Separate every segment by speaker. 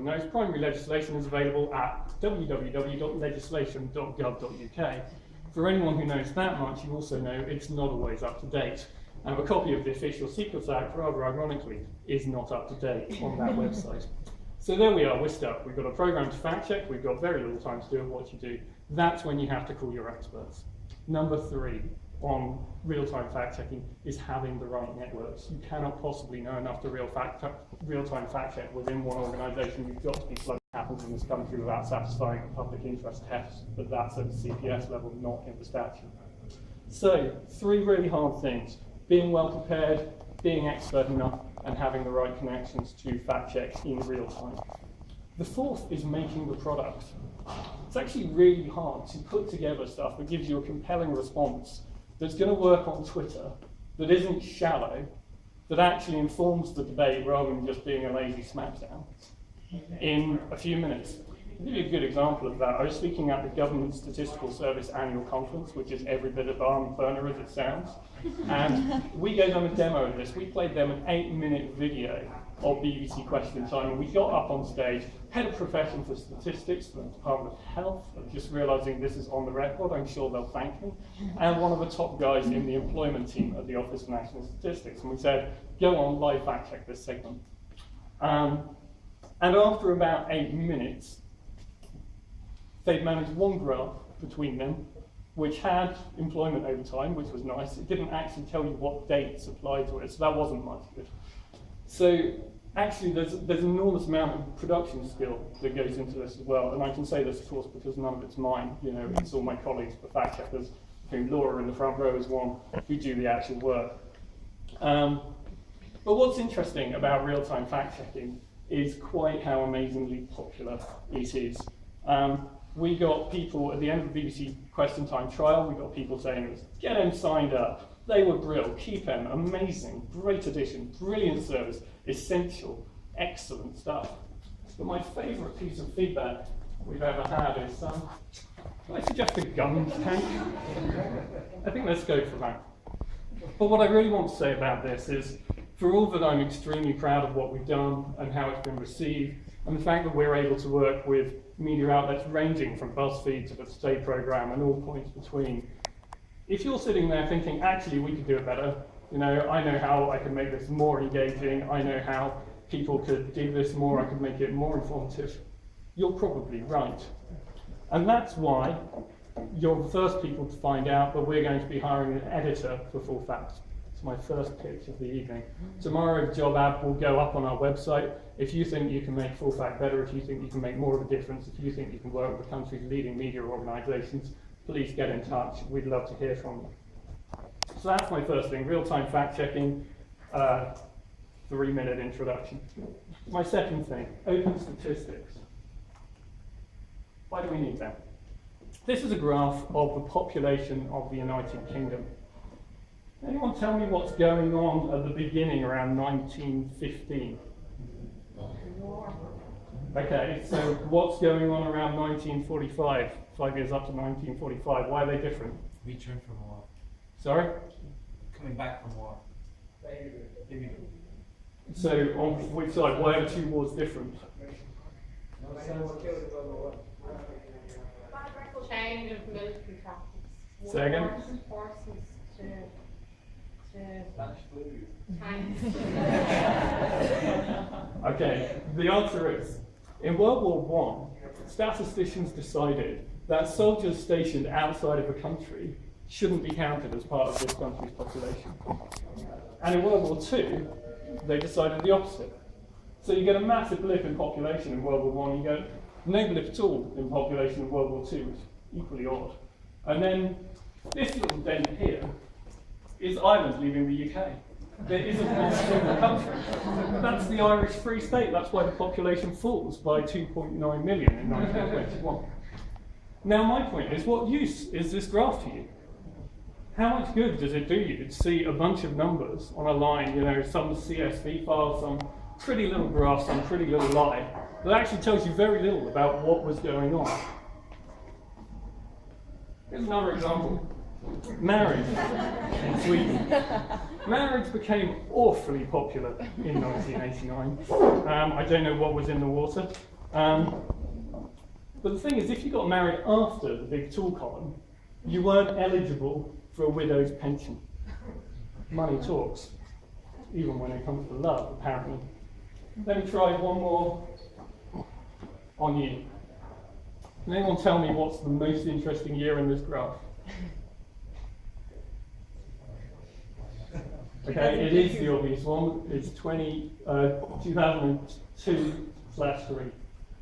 Speaker 1: knows, primary legislation is available at www.legislation.gov.uk. For anyone who knows that much, you also know it's not always up to date. And a copy of the Official Secrets Act, rather ironically, is not up to date on that website. So there we are, we're stuck. We've got a program to fact check, we've got very little time to do what you do. That's when you have to call your experts. Number 3 on real-time fact checking is having the right networks. You cannot possibly know enough to real-time fact check within one organisation. You've got to be plugged. Happens in this country without satisfying a public interest test, but that's at the CPS level, not in the statute. So 3 really hard things: being well prepared, being expert enough, and having the right connections to fact check in real time. The 4th is making the product. It's actually really hard to put together stuff that gives you a compelling response that's going to work on Twitter, that isn't shallow, that actually informs the debate rather than just being a lazy smackdown in a few minutes. I'll give you a good example of that. I was speaking at the Government Statistical Service annual conference, which is every bit of barn burner as it sounds, and we gave them a demo of this. We played them an 8-minute video of BBC Question Time, and we got up on stage, Head of Profession for Statistics for the Department of Health, just realising this is on the record, I'm sure they'll thank me, and one of the top guys in the employment team at the Office for National Statistics, and we said, go on, live fact check this segment. And after about 8 minutes, they'd managed one graph between them, which had employment over time, which was nice. It didn't actually tell you what dates applied to it, so that wasn't much good. So actually, there's an enormous amount of production skill that goes into this as well, and I can say this, of course, because none of it's mine. You know, it's all my colleagues, the fact checkers, who Laura in the front row is one, who do the actual work. But what's interesting about real-time fact checking is quite how amazingly popular it is. We got people at the end of the BBC Question Time trial, we got people saying, get them signed up. They were brilliant, keep them, amazing, great addition, brilliant service, essential, excellent stuff. But my favourite piece of feedback we've ever had is, can I suggest a gun tank? I think let's go for that. But what I really want to say about this is, for all that I'm extremely proud of what we've done and how it's been received, and the fact that we're able to work with media outlets ranging from BuzzFeed to the State Programme and all points between, if you're sitting there thinking, actually, we could do it better, you know, I know how I can make this more engaging, I know how people could do this more, I could make it more informative, you're probably right. And that's why you're the first people to find out that we're going to be hiring an editor for Full Fact. It's my first pitch of the evening. Tomorrow, the job ad will go up on our website. If you think you can make Full Fact better, if you think you can make more of a difference, if you think you can work with the country's leading media organisations, please get in touch. We'd love to hear from you. So that's my first thing, real-time fact-checking, 3-minute introduction. My second thing, open statistics. Why do we need that? This is a graph of the population of the United Kingdom. Anyone tell me what's going on at the beginning around 1915? Okay, so what's going on around 1945, 5 years up to 1945? Why are they different?
Speaker 2: Return from war.
Speaker 1: Sorry?
Speaker 2: Coming back from war.
Speaker 1: So on which side? Why are the two wars different?
Speaker 3: Change of military tactics.
Speaker 1: Say again?
Speaker 3: Forces to
Speaker 1: Okay, the answer is, in World War I, statisticians decided that soldiers stationed outside of a country shouldn't be counted as part of this country's population. And in World War II, they decided the opposite. So you get a massive blip in population in World War I, you get no blip at all in population in World War II, which is equally odd. And then this little dent here is Ireland leaving the UK. There isn't one single country. That's the Irish Free State. That's why the population falls by 2.9 million in 1921. Now my point is, what use is this graph to you? How much good does it do you to see a bunch of numbers on a line, you know, some CSV file, some pretty little graph, some pretty little line, that actually tells you very little about what was going on? Here's another example. Marriage in Sweden. Marriage became awfully popular in 1989. I don't know what was in the water. But the thing is, if you got married after the big tool column, you weren't eligible for a widow's pension. Money talks, even when it comes to love, apparently. Let me try one more on you. Can anyone tell me what's the most interesting year in this graph? Okay, it is the obvious one. It's 2002/3.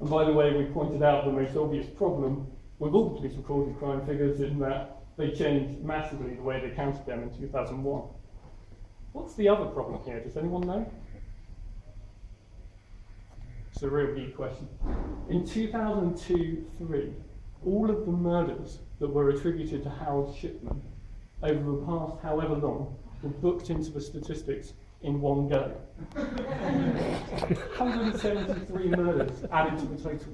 Speaker 1: And by the way, we pointed out the most obvious problem with all police recorded crime figures in that they changed massively the way they counted them in 2001. What's the other problem here? Does anyone know? It's a real deep question. In 2002/3, all of the murders that were attributed to Harold Shipman over the past however long were booked into the statistics in one go. 173 murders added to the total.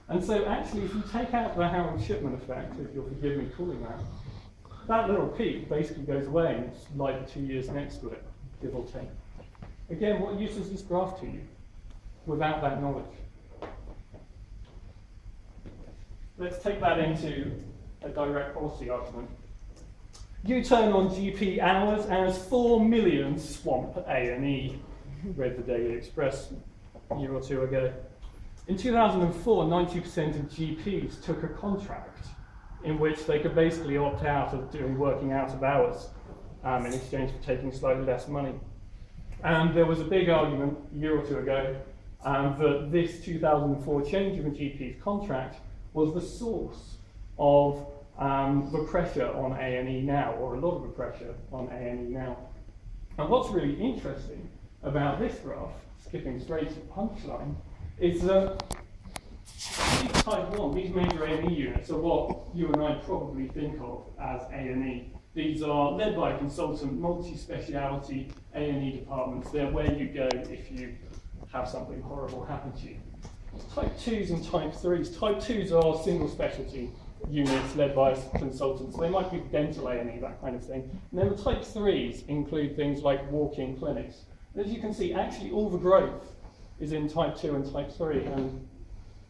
Speaker 1: And so actually, if you take out the Harold Shipman effect, if you'll forgive me calling that little peak basically goes away and it's like 2 years next to it, give or take. Again, what use is this graph to you without that knowledge? Let's take that into a direct policy argument. U-turn on GP hours as 4 million swamp A&E, read the Daily Express a year or two ago. In 2004, 90% of GPs took a contract in which they could basically opt out of doing working out of hours in exchange for taking slightly less money. And there was a big argument a year or two ago that this 2004 change in the GP's contract was the source of the pressure on A&E now, or a lot of the pressure on A&E now. And what's really interesting about this graph, skipping straight to the punchline, is that these type 1, these major A&E units, are what you and I probably think of as A&E. These are led by a consultant, multi-speciality A&E departments. They're where you go if you have something horrible happen to you. Type 2s and type 3s. Type 2s are single specialty units led by consultants. They might be dental A&E, that kind of thing. And then the type 3s include things like walk-in clinics. And as you can see, actually all the growth is in type 2 and type 3. And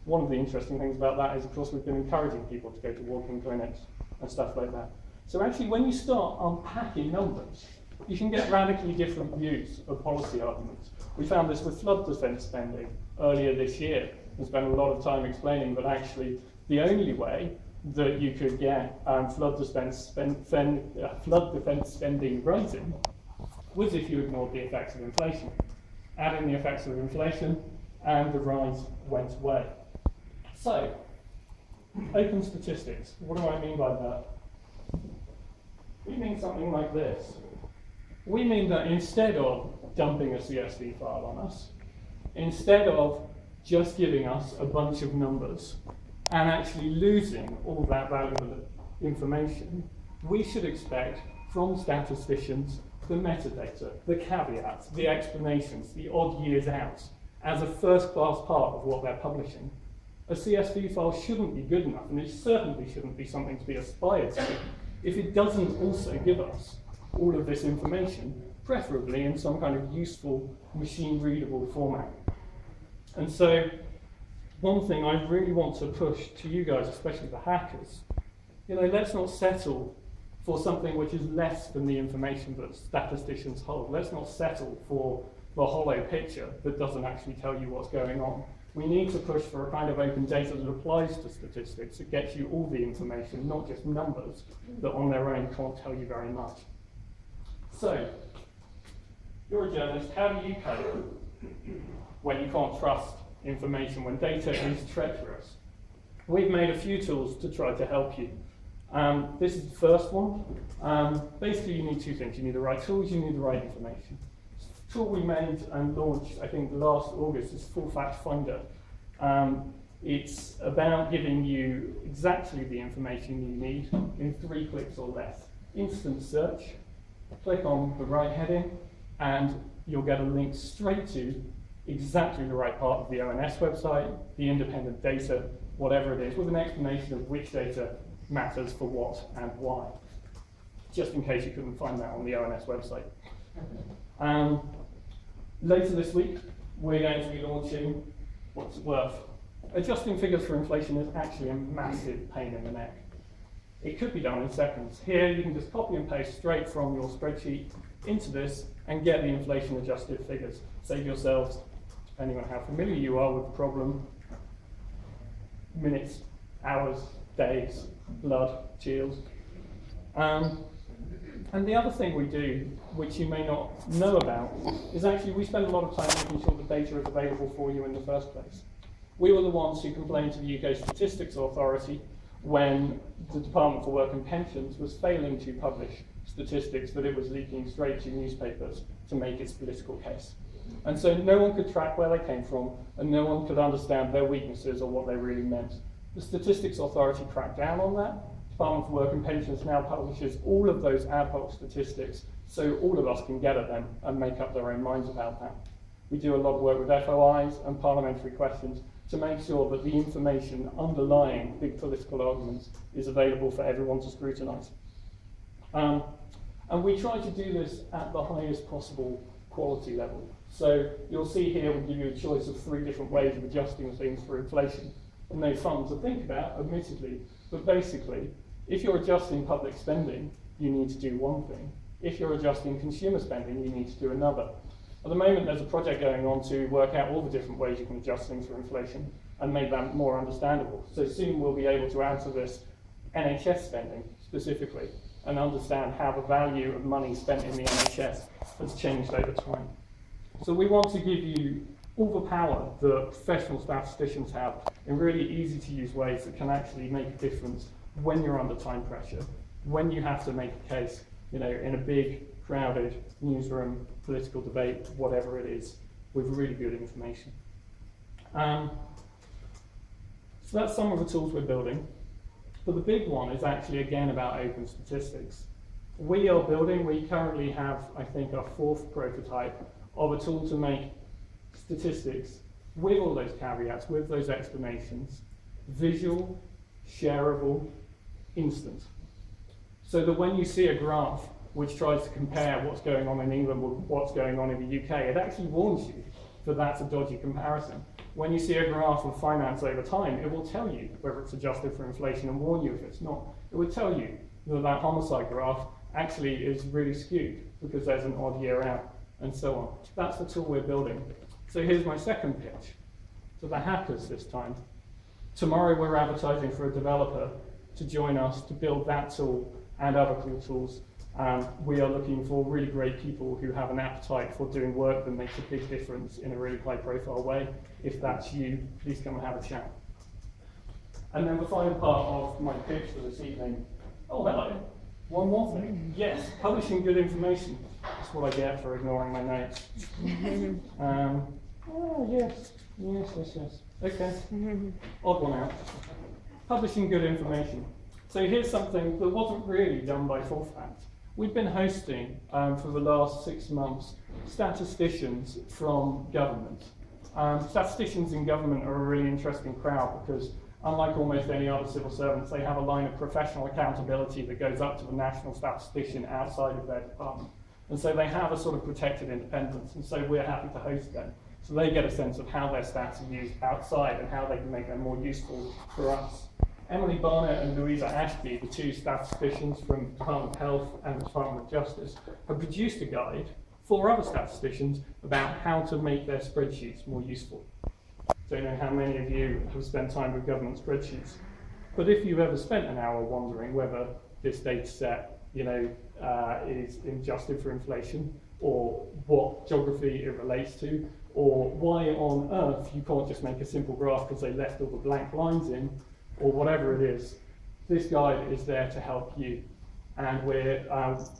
Speaker 1: one of the interesting things about that is, of course, we've been encouraging people to go to walk-in clinics and stuff like that. So actually, when you start unpacking numbers, you can get radically different views of policy arguments. We found this with flood defence spending earlier this year and spent a lot of time explaining that actually the only way that you could get flood defence spending rising was if you ignored the effects of inflation. Add in the effects of inflation and the rise went away. So, open statistics. What do I mean by that? We mean something like this. We mean that instead of dumping a CSV file on us, instead of just giving us a bunch of numbers and actually losing all that valuable information, we should expect from statisticians the metadata, the caveats, the explanations, the odd years out as a first-class part of what they're publishing. A CSV file shouldn't be good enough, and it certainly shouldn't be something to be aspired to, if it doesn't also give us all of this information, preferably in some kind of useful, machine-readable format. And so, one thing I really want to push to you guys, especially the hackers, let's not settle for something which is less than the information that statisticians hold. Let's not settle for the hollow picture that doesn't actually tell you what's going on. We need to push for a kind of open data that applies to statistics, that gets you all the information, not just numbers that on their own can't tell you very much. So, you're a journalist, how do you cope when you can't trust information, when data is treacherous? We've made a few tools to try to help you. This is the first one. Basically, you need two things. You need the right tools, you need the right information. The tool we made and launched, I think, last August is Full Fact Finder. It's about giving you exactly the information you need in 3 clicks or less. Instant search, click on the right heading, and you'll get a link straight to exactly the right part of the ONS website, the independent data, whatever it is, with an explanation of which data matters for what and why. just in case you couldn't find that on the ONS website. Later this week, we're going to be launching what's it worth. Adjusting figures for inflation is actually a massive pain in the neck. It could be done in seconds. Here, you can just copy and paste straight from your spreadsheet into this and get the inflation adjusted figures. Save yourselves, depending on how familiar you are with the problem, minutes, hours, days, blood, chills. And the other thing we do, which you may not know about, is actually we spend a lot of time making sure the data is available for you in the first place. We were the ones who complained to the UK Statistics Authority when the Department for Work and Pensions was failing to publish statistics that it was leaking straight to newspapers to make its political case. And so no one could track where they came from, and no one could understand their weaknesses or what they really meant. The Statistics Authority cracked down on that. Department for Work and Pensions now publishes all of those ad hoc statistics, so all of us can get at them and make up their own minds about that. We do a lot of work with FOIs and parliamentary questions to make sure that the information underlying big political arguments is available for everyone to scrutinise. And we try to do this at the highest possible quality level. So you'll see here we give you a choice of 3 different ways of adjusting things for inflation. And no fun to think about, admittedly, but basically, if you're adjusting public spending, you need to do one thing. If you're adjusting consumer spending, you need to do another. At the moment, there's a project going on to work out all the different ways you can adjust things for inflation and make that more understandable. So soon we'll be able to add to this NHS spending specifically and understand how the value of money spent in the NHS has changed over time. So we want to give you all the power that professional statisticians have in really easy to use ways that can actually make a difference when you're under time pressure, when you have to make a case, in a big, crowded newsroom, political debate, whatever it is, with really good information. So that's some of the tools we're building. But the big one is actually, again, about open statistics. We currently have, I think, our 4th prototype of a tool to make statistics with all those caveats, with those explanations, visual, shareable, instant. So that when you see a graph which tries to compare what's going on in England with what's going on in the UK, it actually warns you that that's a dodgy comparison. When you see a graph of finance over time, it will tell you whether it's adjusted for inflation and warn you if it's not. It would tell you that that homicide graph actually is really skewed because there's an odd year out and so on. That's the tool we're building. So here's my second pitch to the hackers this time. Tomorrow we're advertising for a developer to join us to build that tool and other cool tools. We are looking for really great people who have an appetite for doing work that makes a big difference in a really high-profile way. If that's you, please come and have a chat. And then the final part of my pitch for this evening. Oh, hello. One more thing. Yes, publishing good information. That's what I get for ignoring my notes. Yes. Okay. Odd one out. Publishing good information. So here's something that wasn't really done by Full Fact. We've been hosting, for the last 6 months, statisticians from government. Statisticians in government are a really interesting crowd because, unlike almost any other civil servants, they have a line of professional accountability that goes up to the national statistician outside of their department. And so they have a sort of protected independence, and so we're happy to host them. So they get a sense of how their stats are used outside and how they can make them more useful for us. Emily Barnett and Louisa Ashby, the 2 statisticians from the Department of Health and the Department of Justice, have produced a guide for other statisticians about how to make their spreadsheets more useful. Don't know how many of you have spent time with government spreadsheets, but if you've ever spent an hour wondering whether this data set, is adjusted for inflation, or what geography it relates to, or why on earth you can't just make a simple graph because they left all the blank lines in, or whatever it is, this guide is there to help you. And we're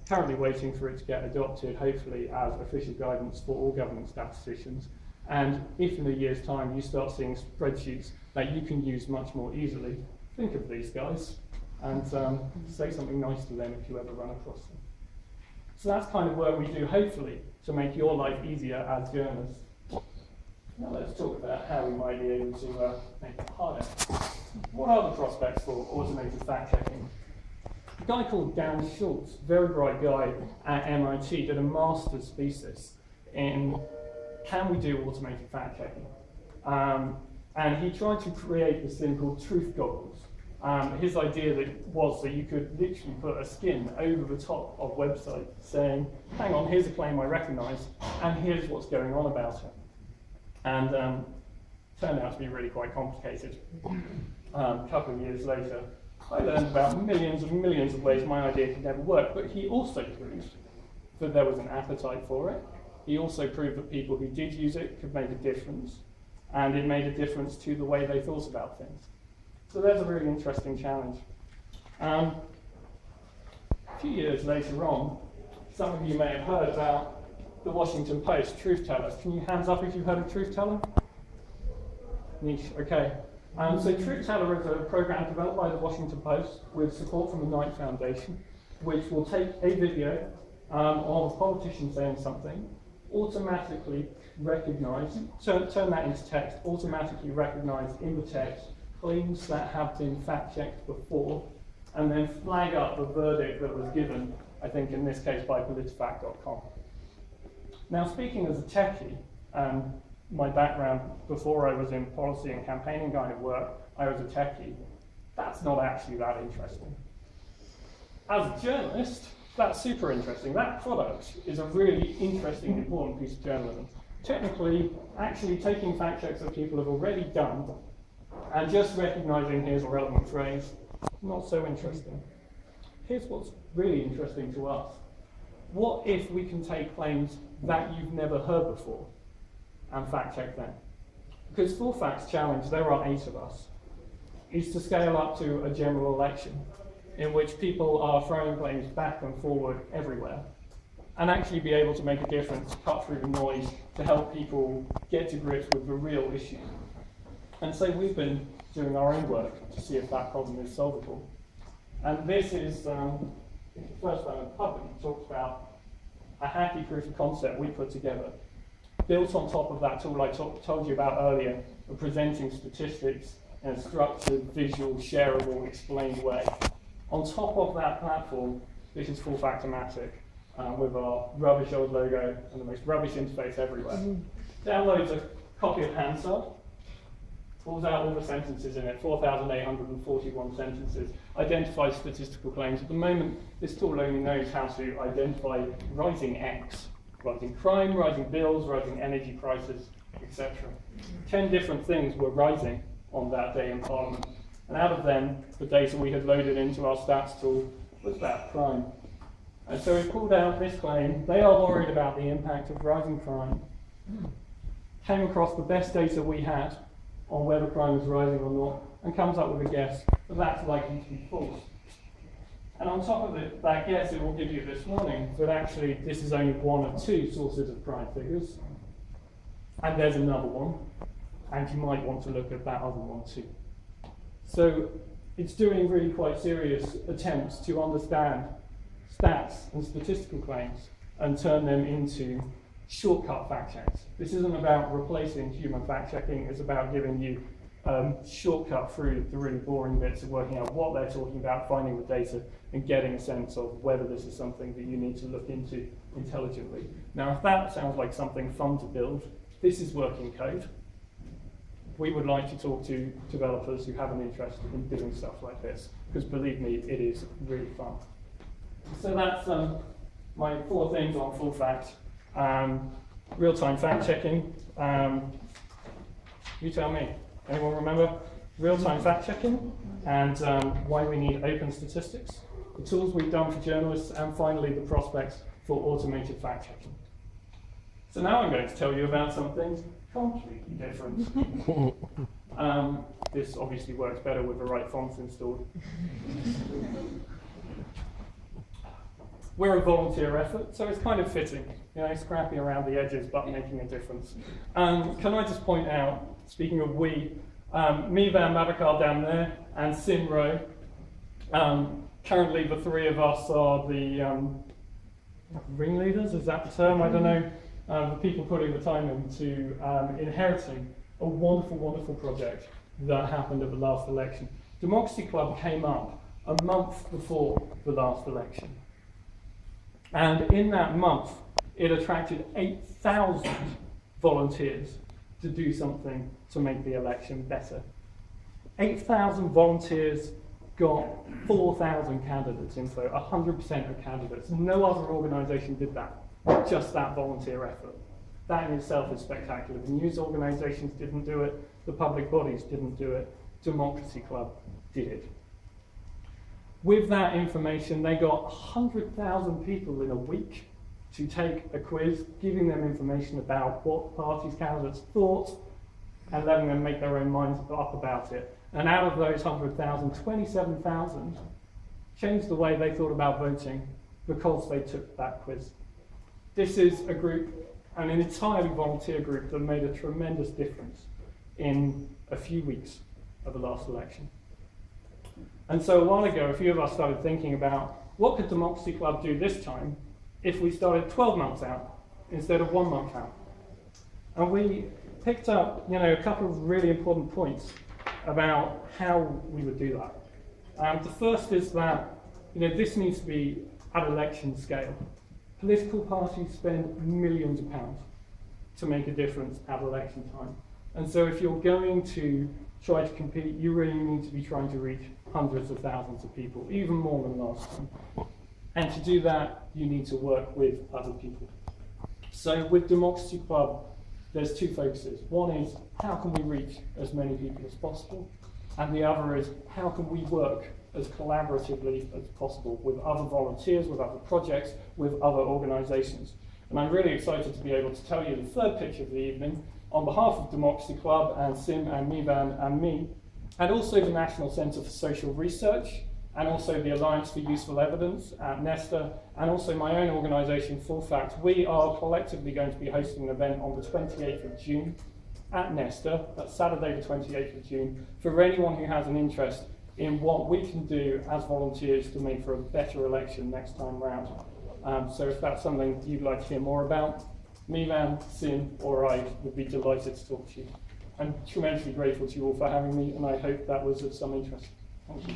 Speaker 1: currently waiting for it to get adopted, hopefully, as official guidance for all government statisticians. And if in a year's time you start seeing spreadsheets that you can use much more easily, think of these guys and say something nice to them if you ever run across them. So that's kind of work we do, hopefully, to make your life easier as journalists. Now let's talk about how we might be able to make it harder. What are the prospects for automated fact-checking? guy called Dan Schultz, very bright guy at MIT, did a master's thesis in can we do automated fact checking? And he tried to create this thing called truth goggles. His idea was that you could literally put a skin over the top of websites saying, hang on, here's a claim I recognize, and here's what's going on about it. And turned out to be really quite complicated. A couple of years later, I learned about millions and millions of ways my idea could never work, but he also proved that there was an appetite for it. He also proved that people who did use it could make a difference, and it made a difference to the way they thought about things. So there's a really interesting challenge. A few years later on, some of you may have heard about the Washington Post, Truth Teller. Can you hands up if you've heard of Truth Teller? Niche, okay. So Truth Teller is a program developed by the Washington Post with support from the Knight Foundation, which will take a video of a politician saying something, automatically recognize, turn that into text, automatically recognize in the text claims that have been fact-checked before, and then flag up the verdict that was given, I think in this case by politifact.com. Now, speaking as a techie, my background before I was in policy and campaigning kind of work, I was a techie. That's not actually that interesting. As a journalist, that's super interesting. That product is a really interesting and important piece of journalism. Technically, actually taking fact checks that people have already done and just recognizing here's a relevant phrase, not so interesting. Here's what's really interesting to us. What if we can take claims that you've never heard before and fact check them? Because Full Fact's challenge, there are 8 of us, is to scale up to a general election in which people are throwing claims back and forward everywhere and actually be able to make a difference, cut through the noise, to help people get to grips with the real issue. And so we've been doing our own work to see if that problem is solvable. And this is the first time in public talks about a hacky proof of concept we put together, built on top of that tool I told you about earlier, of presenting statistics in a structured, visual, shareable, explained way. On top of that platform, this is Full Factomatic, with our rubbish old logo and the most rubbish interface everywhere. Downloads a copy of Hansard, pulls out all the sentences in it, 4,841 sentences, identifies statistical claims. At the moment, this tool only knows how to identify rising X, rising crime, rising bills, rising energy prices, etc. 10 different things were rising on that day in Parliament. And out of them, the data we had loaded into our stats tool was about crime. And so we pulled out this claim. They are worried about the impact of rising crime. Came across the best data we had on whether crime is rising or not, and comes up with a guess that that's likely to be false. And on top of it, that guess, it will give you this warning that actually this is only one of 2 sources of crime figures, and there's another one, and you might want to look at that other one too. So it's doing really quite serious attempts to understand stats and statistical claims and turn them into shortcut fact checks. This isn't about replacing human fact checking, it's about giving you shortcut through the really boring bits of working out what they're talking about, finding the data, and getting a sense of whether this is something that you need to look into intelligently. Now, if that sounds like something fun to build, this is working code. We would like to talk to developers who have an interest in doing stuff like this, because believe me, it is really fun. So that's my 4 things on Full Fact. Real-time fact checking. You tell me. Anyone remember? Real-time fact checking and why we need open statistics, the tools we've done for journalists, and finally the prospects for automated fact checking. So now I'm going to tell you about something completely different. This obviously works better with the right fonts installed. We're a volunteer effort, so it's kind of fitting, scrapping around the edges but making a difference. Can I just point out, speaking of we, me, Van Mabakar down there, and Simro, currently the 3 of us are the ringleaders, is that the term? I don't know. The people putting the time into inheriting a wonderful, wonderful project that happened at the last election. Democracy Club came up a month before the last election. And in that month, it attracted 8,000 volunteers to do something to make the election better. 8,000 volunteers got 4,000 candidates info, 100% of candidates. No other organisation did that, just that volunteer effort. That in itself is spectacular. The news organisations didn't do it, the public bodies didn't do it, Democracy Club did. With that information, they got 100,000 people in a week to take a quiz, giving them information about what parties' candidates thought, and letting them make their own minds up about it. And out of those 100,000, 27,000 changed the way they thought about voting because they took that quiz. This is a group, an entirely volunteer group, that made a tremendous difference in a few weeks of the last election. And so a while ago, a few of us started thinking about what could Democracy Club do this time if we started 12 months out instead of 1 month out. And we picked up, a couple of really important points about how we would do that. The first is that, this needs to be at election scale. Political parties spend millions of pounds to make a difference at election time. And so if you're going to try to compete, you really need to be trying to reach hundreds of thousands of people, even more than last time. And to do that, you need to work with other people. So with Democracy Club, there's two focuses. One is, how can we reach as many people as possible? And the other is, how can we work as collaboratively as possible with other volunteers, with other projects, with other organisations? And I'm really excited to be able to tell you the third pitch of the evening on behalf of Democracy Club and Sim and Mivan and me, and also the National Centre for Social Research, and also the Alliance for Useful Evidence at Nesta, and also my own organisation, Full Fact. We are collectively going to be hosting an event on the 28th of June at Nesta, that's Saturday the 28th of June, for anyone who has an interest in what we can do as volunteers to make for a better election next time round. So if that's something you'd like to hear more about, Mivan, Sim, or I would be delighted to talk to you. I'm tremendously grateful to you all for having me, and I hope that was of some interest. Thank you.